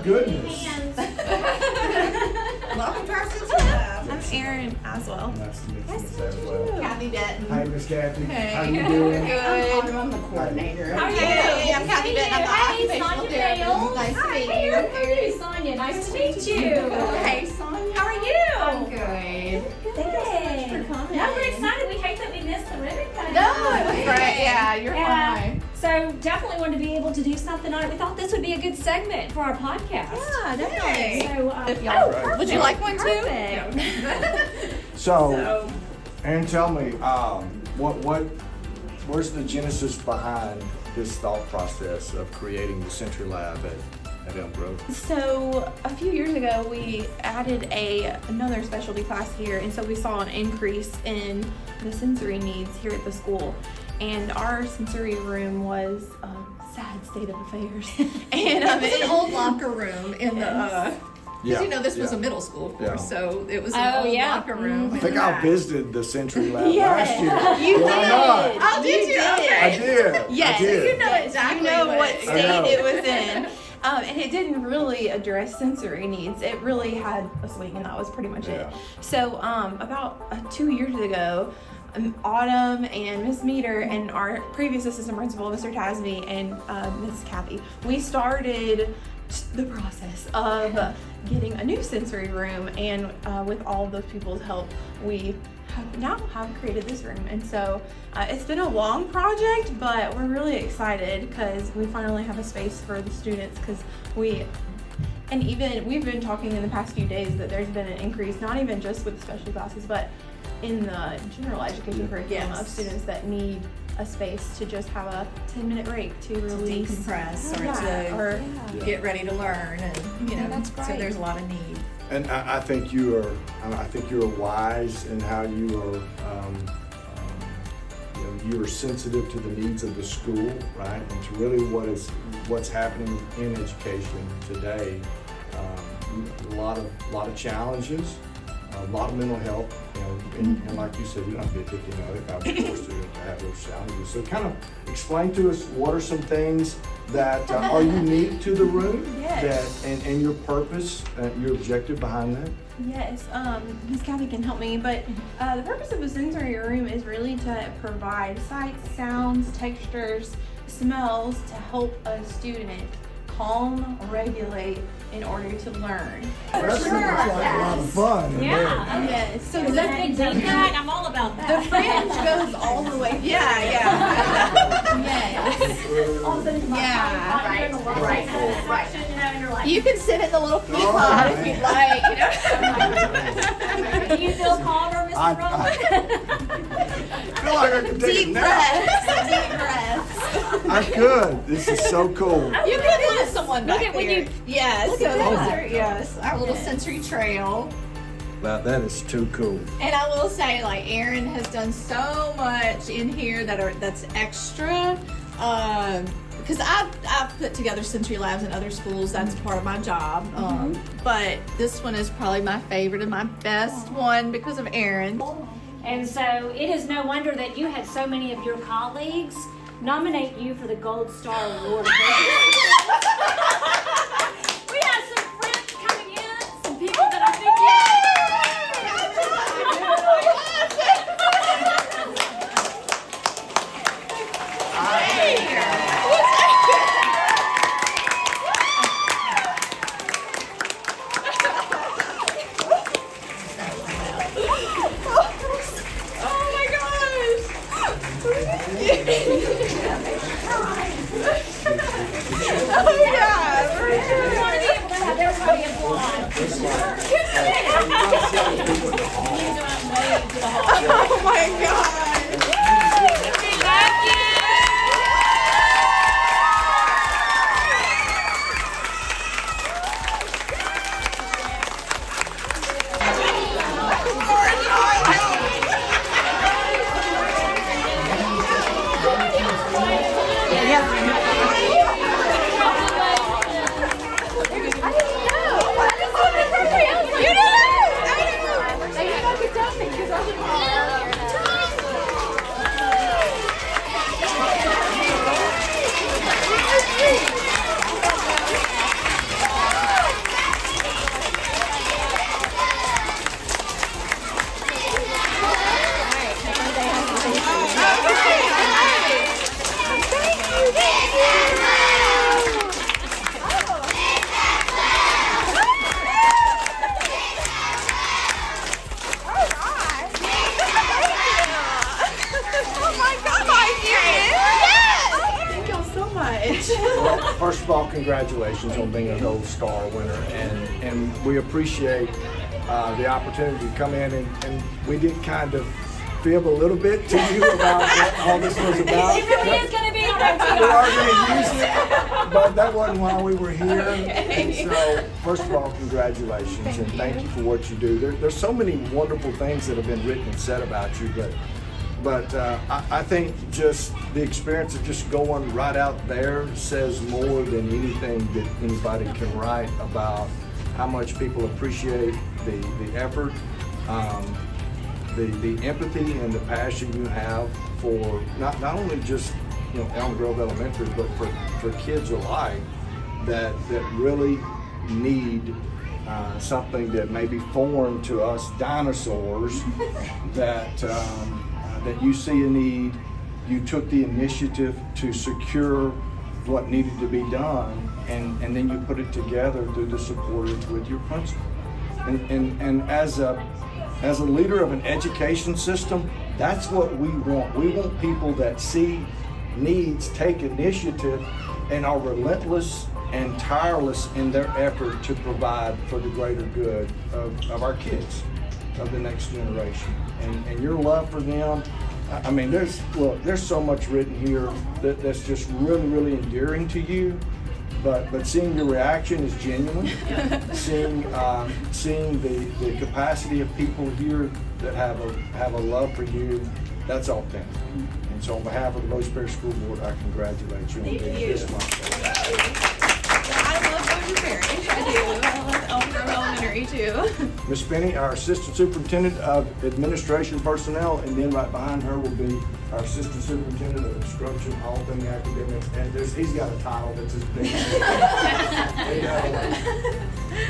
goodness. Welcome to our sensory lab. I'm Erin as well. Nice to meet you, Miss as well. Kathy Denton. Hi, Miss Kathy. Hey. How you doing? Good. I'm the coordinator. How are you? Hey, I'm Kathy Denton. I'm the Hey, occupational Sonia therapist. Bales. Nice to Hi, meet hey, you. how are you, Sonia? Nice to meet you. Hey, Sonia. How are you? I'm good. Thank you so much for coming. No, we're excited. We hate that we missed the ribbon cutting. No, it was great. Yeah, you're fine. So definitely wanted to be able to do something on it. We thought this would be a good segment for our podcast. Yeah, definitely. So, If y'all perfect. would you like one too? Perfect. So, Aaron, tell me, where's the genesis behind this thought process of creating the Sensory Lab at Elm Grove? So a few years ago, we added another specialty class here, and so we saw an increase in the sensory needs here at the school. And our sensory room was a sad state of affairs. And It's an old locker room in the, Yeah, you know, this was yeah. a middle school, of course, Yeah. so it was an old locker room. I think I visited the Sensory Lab Yes. last year. You Did I not? did. Oh, did you? Okay. I did. Yes. I did. You know exactly You know what I state know. it was in. And it didn't really address sensory needs. It really had a swing, and that was pretty much it. Yeah. So about 2 years ago, Autumn and Miss Meter and our previous assistant principal, Mr. Tasby, and Miss Kathy, we started the process of getting a new sensory room, and with all of those people's help, we have created this room. And so it's been a long project, but we're really excited because we finally have a space for the students, because we've been talking in the past few days that there's been an increase, not even just with special classes, but in the general education curriculum of students that need a space to just have a 10-minute break to release, Decompress or get ready to learn, and you know, that's so great. there's a lot of need. And I think you are wise in how you are. You are sensitive to the needs of the school, right? And to really what's happening in education today. A lot of challenges, a lot of mental health, and like you said, you don't have to be a victim of it. God was forced to have those challenges. So kind of explain to us what are some things that are unique to the room, Yes. and your purpose, your objective behind that. Yes, Ms. Kathy can help me, but the purpose of a sensory room is really to provide sights, sounds, textures, smells to help a student calm, regulate in order to learn. That sounds like a lot of fun. Yeah. Yes, so Is that big deep cut? I'm all about that. the fringe goes all the way. Yeah. Yes. Right. You know, and you're like, You can sit in the little peapod if you'd like. do you feel calmer, Mr. Rowan? I feel like I could take a Deep nap. breaths. I could. This is so cool. You can have someone back at when there. you- Yes. Look So at those that. are our little sensory trail. Wow, that is too cool. And I will say, like, Erin has done so much in here that's extra. Because I've put together sensory labs in other schools. That's part of my job. But this one is probably my favorite and my best one because of Erin. And so it is no wonder that you had so many of your colleagues nominate you for the Gold Star Award. We have some friends coming in, some people that I think we want to be able to have everybody applaud. Oh my God. first of all, congratulations on being a Gold Star winner, and we appreciate the opportunity to come in, and we did kind of fib a little bit to you about what all this was about. It really is going to be on We our are going to use it, but that wasn't why we were here. And so, first of all, congratulations, and thank you for what you do. There's so many wonderful things that have been written and said about you, but I think just the experience of just going right out there says more than anything that anybody can write about how much people appreciate the effort, the empathy and the passion you have for not only just Elm Grove Elementary, but for kids alike that really need something that may be foreign to us dinosaurs. that you see a need, you took the initiative to secure what needed to be done, and then you put it together through the support with your principal. And as a leader of an education system, that's what we want. We want people that see needs, take initiative, and are relentless and tireless in their effort to provide for the greater good of our kids, of the next generation. And your love for them, I mean, there's so much written here that's just really, really endearing to you. But seeing your reaction is genuine. Seeing the capacity of people here that have a love for you, that's authentic. And so on behalf of the Bossier School Board, I congratulate you on being this milestone. I love Bossier Parish. I do. I love Elm Grove Elementary too. Ms. Spinney, our Assistant Superintendent of Administration Personnel, and then right behind her will be our Assistant Superintendent of Instruction, all things academics, and he's got a title that's as big as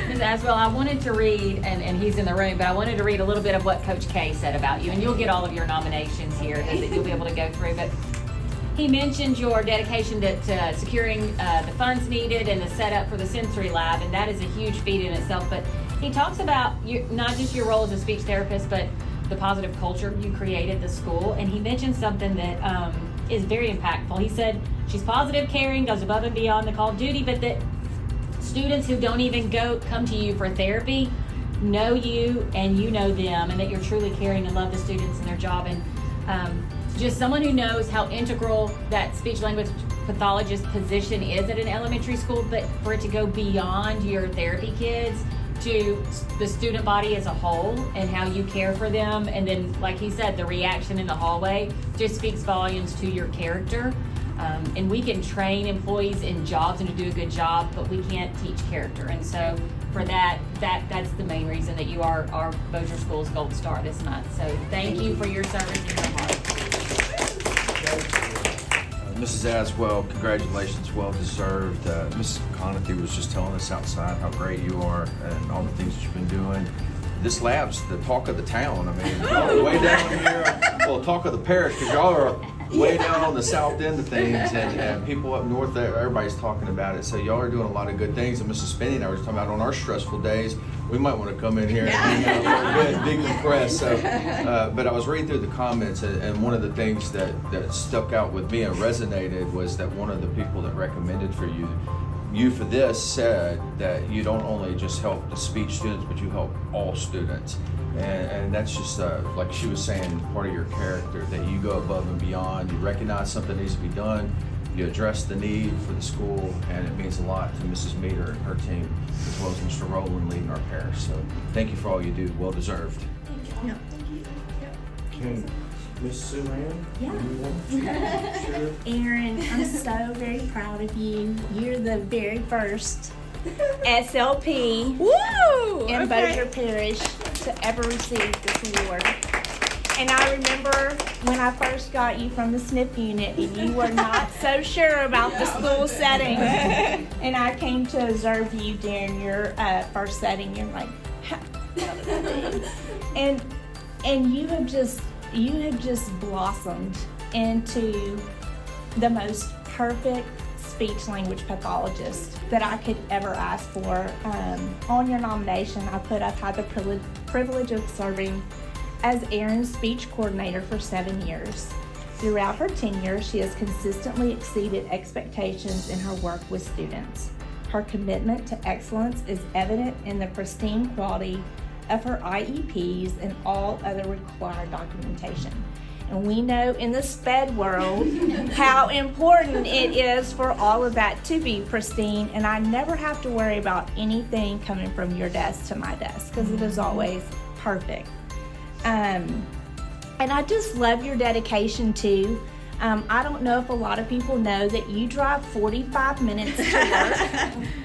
Ms. Aswell, I wanted to read, and he's in the room, but I wanted to read a little bit of what Coach K said about you, and you'll get all of your nominations here that you'll be able to go through, but he mentioned your dedication to securing the funds needed and the setup for the sensory lab, and that is a huge feat in itself, but he talks about not just your role as a speech therapist, but the positive culture you created at the school, and he mentioned something that is very impactful. He said she's positive, caring, goes above and beyond the call of duty, but that students who don't even come to you for therapy know you and you know them, and that you're truly caring and love the students and their job, and just someone who knows how integral that speech language pathologist position is at an elementary school, but for it to go beyond your therapy kids to the student body as a whole and how you care for them. And then, like he said, the reaction in the hallway just speaks volumes to your character. And we can train employees in jobs and to do a good job, but we can't teach character. And so for that's the main reason that you are our Bossier Schools Gold Star this month. So thank you for your service and your heart. Mrs. Aswell, congratulations, well deserved. Mrs. McConaughey was just telling us outside how great you are and all the things that you've been doing. This lab's the talk of the town. I mean, y'all are way down here, well, talk of the parish, because y'all are way down on the south end of things, and people up north there, everybody's talking about it. So y'all are doing a lot of good things. And Mrs. Spinney and I were just talking about on our stressful days, we might want to come in here and hang out a little bit, decompress. So, but I was reading through the comments, and one of the things that stuck out with me and resonated was that one of the people that recommended for you for this said that you don't only just help the speech students, but you help all students. And that's just, like she was saying, part of your character, that you go above and beyond. You recognize something needs to be done, you address the need for the school, and it means a lot to Mrs. Meter and her team, as well as Mr. Rowland leading our parish. So thank you for all you do, well deserved. Yeah. Can Miss Sue Ann? Yeah. You want to share? Aaron, I'm so very proud of you. You're the very first SLP Woo! in Bossier Parish to ever receive this award. And I remember when I first got you from the SNP unit and you were not so sure about the school setting. And I came to observe you during your first setting. You're like, and you have just blossomed into the most perfect speech language pathologist that I could ever ask for. On your nomination, I've had the privilege of serving as Aaron's speech coordinator for 7 years. Throughout her tenure, she has consistently exceeded expectations in her work with students. Her commitment to excellence is evident in the pristine quality of her IEPs and all other required documentation. And we know in the SPED world how important it is for all of that to be pristine, and I never have to worry about anything coming from your desk to my desk because it is always perfect. And I just love your dedication too. I don't know if a lot of people know that you drive 45 minutes to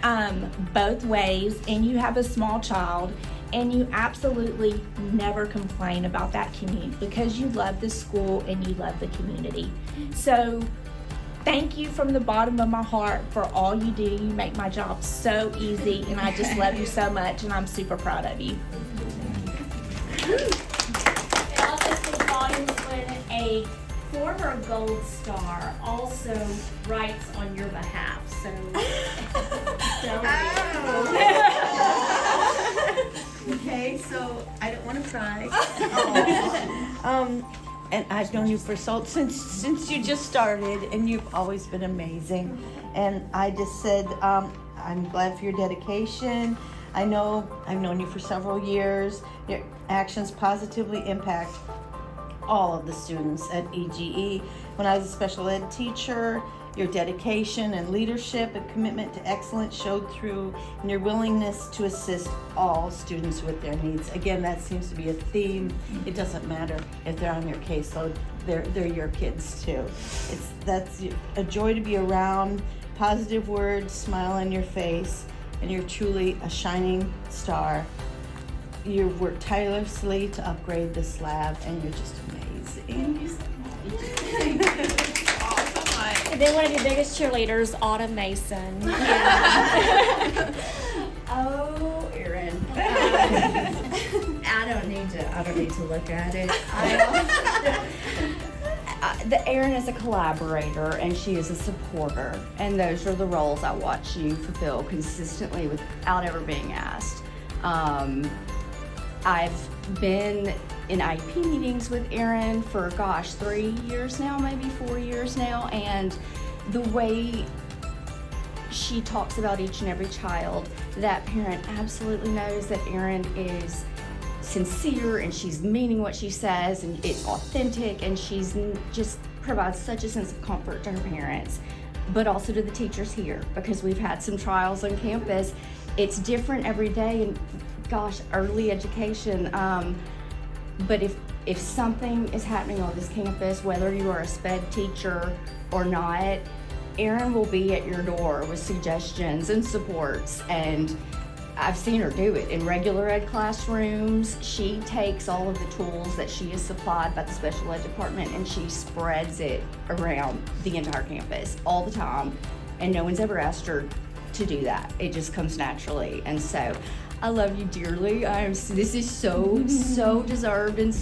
work both ways, and you have a small child, and you absolutely never complain about that commute because you love the school and you love the community. So thank you from the bottom of my heart for all you do. You make my job so easy, and I just love you so much, and I'm super proud of you. It also speaks volumes when a former Gold Star also writes on your behalf. So, Okay, so I don't want to cry. And I've known you for since you just started, and you've always been amazing. And I just said, I'm glad for your dedication. I know I've known you for several years. Your actions positively impact all of the students at EGE. When I was a special ed teacher, your dedication and leadership and commitment to excellence showed through in your willingness to assist all students with their needs. Again, that seems to be a theme. It doesn't matter if they're on your caseload, they're your kids too. That's a joy to be around, positive words, smile on your face, and you're truly a shining star. You worked tirelessly to upgrade this lab, and you're just amazing. Thank you so much. and then one of your biggest cheerleaders, Autumn Mason. Oh, Erin. I don't need to look at it. Erin is a collaborator and she is a supporter, and those are the roles I watch you fulfill consistently without ever being asked. I've been in IEP meetings with Erin for 3 years now, maybe 4 years now, and the way she talks about each and every child, that parent absolutely knows that Erin is sincere and she's meaning what she says, and it's authentic, and she's just provides such a sense of comfort to her parents, but also to the teachers here, because we've had some trials on campus. It's different every day, and early education, but if something is happening on this campus, whether you are a SPED teacher or not, Erin will be at your door with suggestions and supports, and I've seen her do it in regular ed classrooms. She takes all of the tools that she is supplied by the special ed department and she spreads it around the entire campus all the time, and no one's ever asked her to do that. It just comes naturally, and so I love you dearly. This is so deserved, and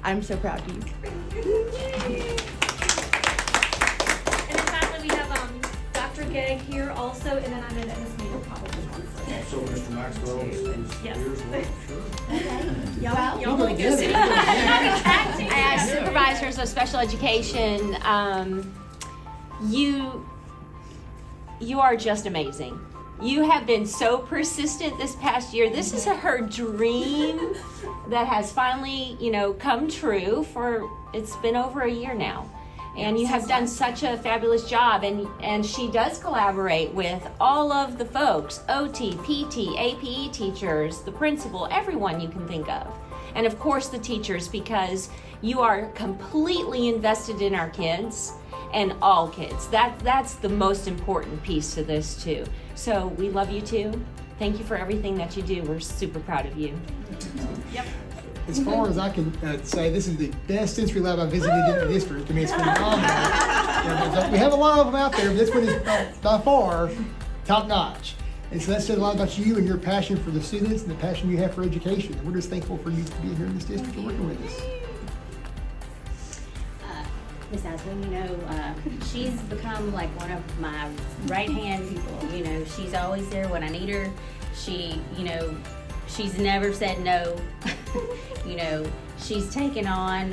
I'm so proud of you. And then finally, we have Dr. Gegg here also, and then I know that Ms. Meader probably wants to. So Mr. Maxwell is Yes. here as well? Sure. Y'all really good. As supervisors of special education, you are just amazing. You have been so persistent this past year. This is her dream that has finally, come true it's been over a year now. And you have done such a fabulous job, and she does collaborate with all of the folks, OT, PT, APE teachers, the principal, everyone you can think of. And of course the teachers, because you are completely invested in our kids and all kids. That's the most important piece to this too. So we love you too. Thank you for everything that you do. We're super proud of you. Yep. As far as I can say, this is the best sensory lab I've visited in the district. I mean, it's phenomenal. We have a lot of them out there, but this one is by far top notch. And so that says a lot about you and your passion for the students and the passion you have for education. And we're just thankful for you to be here in this district and working with us. Miss Aswin, she's become like one of my right-hand people. She's always there when I need her. She's never said no. she's taken on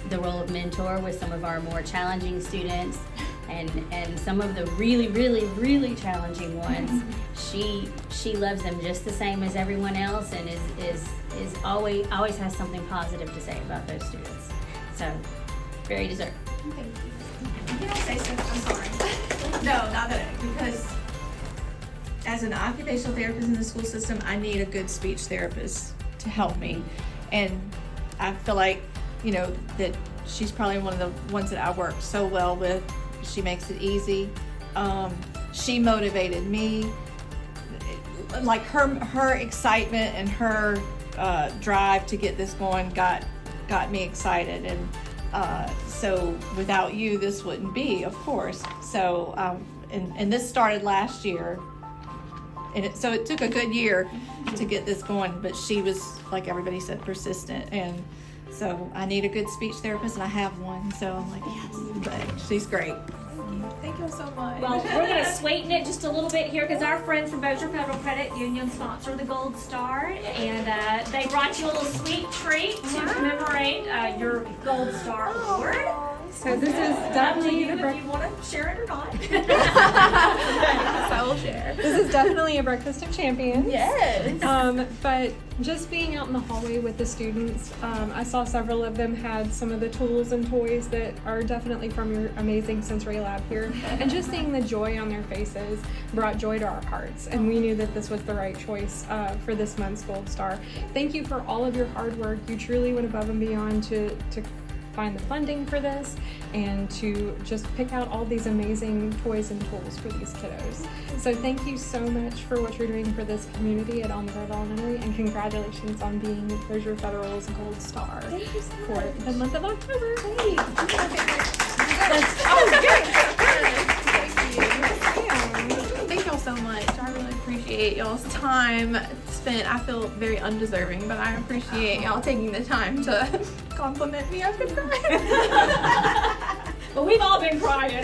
the role of mentor with some of our more challenging students, and some of the really challenging ones. She loves them just the same as everyone else, and is always has something positive to say about those students. So very deserved. Can I say something? I'm sorry. No, not that, because as an occupational therapist in the school system, I need a good speech therapist to help me. And I feel like, that she's probably one of the ones that I work so well with. She makes it easy. She motivated me. Like her excitement and her drive to get this going got me excited. And so without you, this wouldn't be, of course. So, and this started last year. And so it took a good year to get this going, but she was, like everybody said, persistent. And so I need a good speech therapist, and I have one. So I'm like, yes, but she's great. Thank you so much. Well, we're going to sweeten it just a little bit here because our friends from Bossier Federal Credit Union sponsor the Gold Star, and they brought you a little sweet treat to commemorate your Gold Star Award. So this is definitely If you want to share it or not. I will share. This is definitely a breakfast of champions. Yes. But just being out in the hallway with the students, I saw several of them had some of the tools and toys that are definitely from your amazing sensory lab here. And just seeing the joy on their faces brought joy to our hearts. And we knew that this was the right choice for this month's Gold Star. Thank you for all of your hard work. You truly went above and beyond to find the funding for this and to just pick out all these amazing toys and tools for these kiddos. So thank you so much for what you're doing for this community at Elm Grove Elementary, and congratulations on being Bossier Federal's Gold Star for the month of October. Thank y'all so much. I really appreciate y'all's time spent. I feel very undeserving, but I appreciate y'all taking the time to compliment me. I've been crying. But we've all been crying.